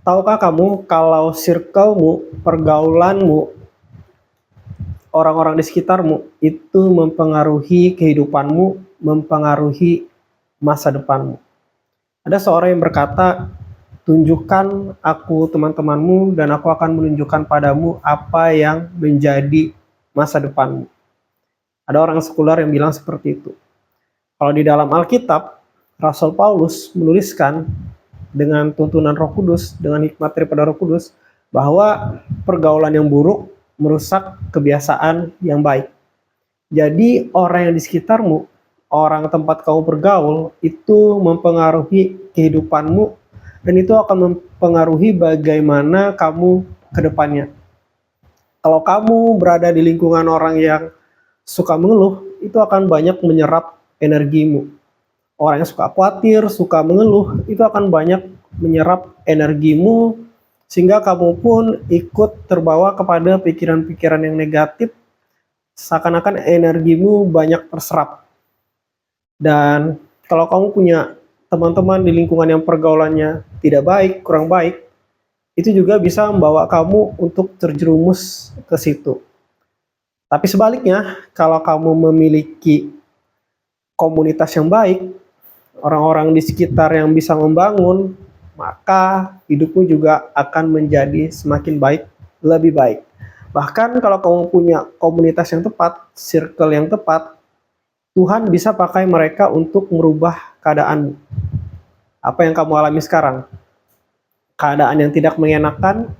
Tahukah kamu kalau circle-mu, pergaulanmu, orang-orang di sekitarmu itu mempengaruhi kehidupanmu, mempengaruhi masa depanmu. Ada seorang yang berkata, tunjukkan aku teman-temanmu dan aku akan menunjukkan padamu apa yang menjadi masa depanmu. Ada orang sekuler yang bilang seperti itu. Kalau di dalam Alkitab, Rasul Paulus menuliskan dengan tuntunan Roh Kudus, dengan hikmat daripada Roh Kudus, bahwa pergaulan yang buruk merusak kebiasaan yang baik. Jadi orang yang di sekitarmu, orang tempat kamu bergaul, itu mempengaruhi kehidupanmu, dan itu akan mempengaruhi bagaimana kamu ke depannya. Kalau kamu berada di lingkungan orang yang suka mengeluh, itu akan banyak menyerap energimu. Orang yang suka khawatir, suka mengeluh, itu akan banyak menyerap energimu, sehingga kamu pun ikut terbawa kepada pikiran-pikiran yang negatif, seakan-akan energimu banyak terserap. Dan kalau kamu punya teman-teman di lingkungan yang pergaulannya tidak baik, kurang baik, itu juga bisa membawa kamu untuk terjerumus ke situ. Tapi sebaliknya, kalau kamu memiliki komunitas yang baik, orang-orang di sekitar yang bisa membangun, maka hidupmu juga akan menjadi semakin baik, lebih baik. Bahkan kalau kamu punya komunitas yang tepat, circle yang tepat, Tuhan bisa pakai mereka untuk merubah keadaanmu. Apa yang kamu alami sekarang? Keadaan yang tidak mengenakan,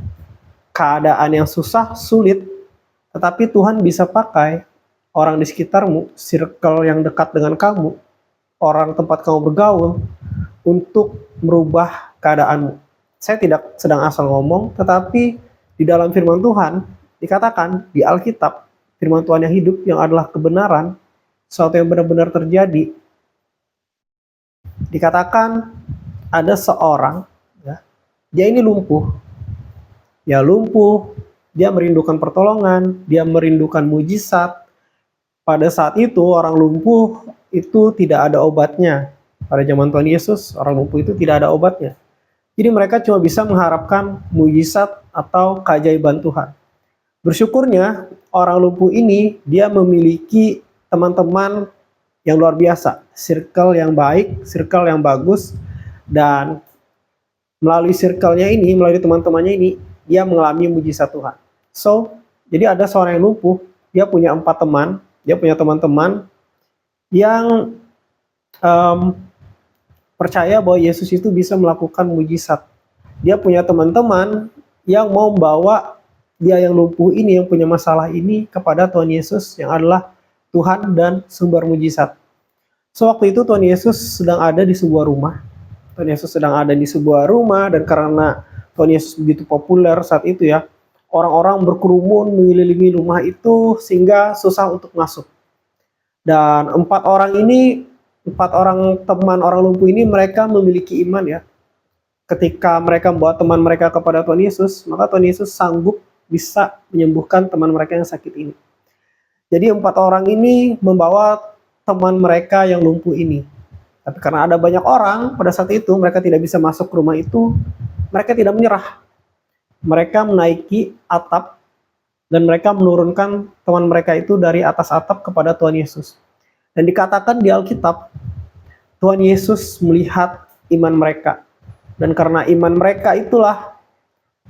keadaan yang susah, sulit, tetapi Tuhan bisa pakai orang di sekitarmu, circle yang dekat dengan kamu, orang tempat kamu bergaul, untuk merubah keadaanmu. Saya tidak sedang asal ngomong, tetapi di dalam firman Tuhan, dikatakan di Alkitab, firman Tuhan yang hidup, yang adalah kebenaran, sesuatu yang benar-benar terjadi. Dikatakan ada seorang, ya, dia ini lumpuh. Ya lumpuh, dia merindukan pertolongan, dia merindukan mujizat. Pada saat itu orang lumpuh itu tidak ada obatnya. Pada zaman Tuhan Yesus, orang lumpuh itu tidak ada obatnya. Jadi mereka cuma bisa mengharapkan mujizat atau keajaiban Tuhan. Bersyukurnya orang lumpuh ini dia memiliki teman-teman yang luar biasa, circle yang baik, circle yang bagus, dan melalui circle-nya ini, melalui teman-temannya ini, dia mengalami mujizat Tuhan. So, jadi ada seorang yang lumpuh, dia punya 4 teman, dia punya teman-teman yang percaya bahwa Yesus itu bisa melakukan mujizat. Dia punya teman-teman yang mau membawa dia yang lumpuh ini, yang punya masalah ini, kepada Tuhan Yesus yang adalah Tuhan dan sumber mujizat. So, waktu itu Tuhan Yesus sedang ada di sebuah rumah. Tuhan Yesus sedang ada di sebuah rumah, dan karena Tuhan Yesus begitu populer saat itu ya, orang-orang berkerumun mengelilingi rumah itu sehingga susah untuk masuk. Dan 4 orang teman orang lumpuh ini, mereka memiliki iman ya. Ketika mereka membawa teman mereka kepada Tuhan Yesus, maka Tuhan Yesus sanggup bisa menyembuhkan teman mereka yang sakit ini. Jadi 4 orang ini membawa teman mereka yang lumpuh ini. Tapi karena ada banyak orang pada saat itu, mereka tidak bisa masuk ke rumah itu, mereka tidak menyerah. Mereka menaiki atap, dan mereka menurunkan teman mereka itu dari atas atap kepada Tuhan Yesus. Dan dikatakan di Alkitab, Tuhan Yesus melihat iman mereka. Dan karena iman mereka itulah,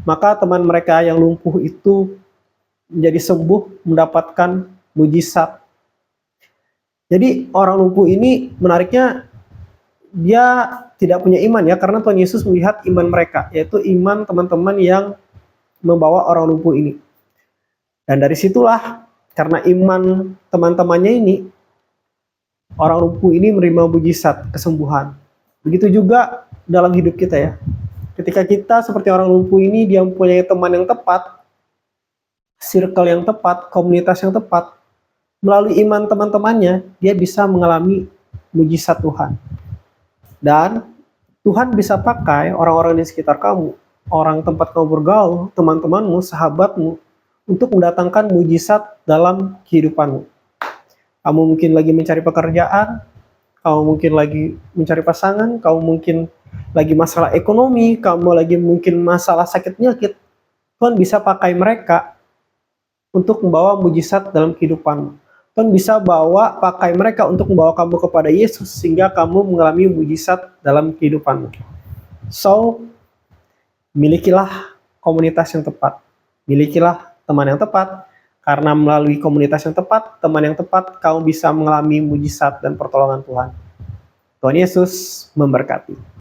maka teman mereka yang lumpuh itu menjadi sembuh, mendapatkan mujizat. Jadi orang lumpuh ini menariknya, dia tidak punya iman ya, karena Tuhan Yesus melihat iman mereka, yaitu iman teman-teman yang membawa orang lumpuh ini. Dan dari situlah, karena iman teman-temannya ini, orang lumpuh ini menerima mujizat kesembuhan. Begitu juga dalam hidup kita ya. Ketika kita seperti orang lumpuh ini, dia mempunyai teman yang tepat, circle yang tepat, komunitas yang tepat, melalui iman teman-temannya, dia bisa mengalami mujizat Tuhan. Dan Tuhan bisa pakai orang-orang di sekitar kamu, orang tempat kamu bergaul, teman-temanmu, sahabatmu, untuk mendatangkan mujizat dalam kehidupanmu. Kamu mungkin lagi mencari pekerjaan, kamu mungkin lagi mencari pasangan, kamu mungkin lagi masalah ekonomi, kamu lagi mungkin masalah sakit penyakit, Tuhan bisa pakai mereka untuk membawa mujizat dalam kehidupanmu. Tuhan bisa pakai mereka untuk membawa kamu kepada Yesus sehingga kamu mengalami mujizat dalam kehidupanmu. So, milikilah komunitas yang tepat. Milikilah teman yang tepat, karena melalui komunitas yang tepat, teman yang tepat, kamu bisa mengalami mujizat dan pertolongan Tuhan. Tuhan Yesus memberkati.